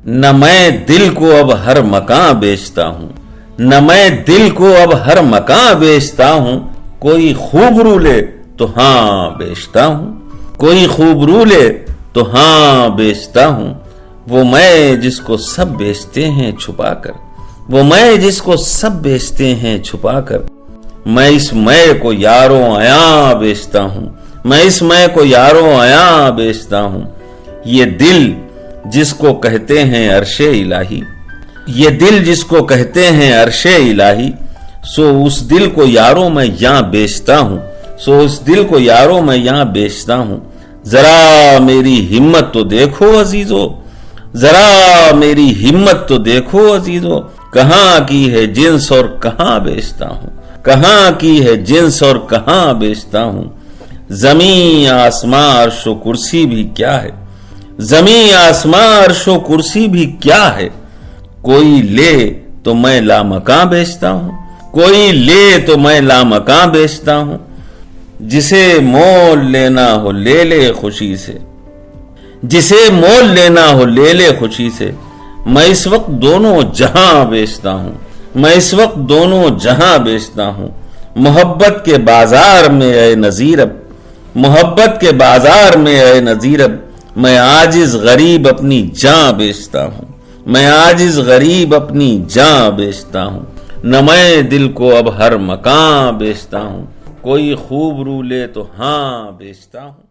نہ میں دل کو اب ہر مکان بیچتا ہوں، نہ میں دل کو اب ہر مکان بیچتا ہوں، کوئی خوبرو لے تو ہاں بیچتا ہوں، کوئی خوبرو لے تو ہاں بیچتا ہوں، وہ میں جس کو سب بیچتے ہیں چھپا کر، وہ میں جس کو سب بیچتے ہیں چھپا کر، میں اس میں کو یاروں عیاں بیچتا ہوں، میں اس میں کو یاروں عیاں بیچتا ہوں، یہ دل جس کو کہتے ہیں عرش الہی، یہ دل جس کو کہتے ہیں عرش الہی، سو اس دل کو یاروں میں یہاں بیچتا ہوں، سو اس دل کو یاروں میں یہاں بیچتا ہوں، ذرا میری ہمت تو دیکھو عزیزو، ذرا میری ہمت تو دیکھو عزیزو، کہاں کی ہے جنس اور کہاں بیچتا ہوں، کہاں کی ہے جنس اور کہاں بیچتا ہوں، زمین آسمان عرش و کرسی بھی کیا ہے، زمین آسمان عرش و کرسی بھی کیا ہے، کوئی لے تو میں لامکاں بیچتا ہوں، کوئی لے تو میں لامکاں بیچتا ہوں، جسے مول لینا ہو لے لے خوشی سے، جسے مول لینا ہو لے لے خوشی سے، میں اس وقت دونوں جہاں بیچتا ہوں، میں اس وقت دونوں جہاں بیچتا ہوں، محبت کے بازار میں اے نذیر اب، محبت کے بازار میں اے نذیر اب، میں عاجز غریب اپنی جان بیچتا ہوں، میں عاجز غریب اپنی جان بیچتا ہوں، نہ میں دل کو اب ہر مکان بیچتا ہوں، کوئی خوب رو لے تو ہاں بیچتا ہوں۔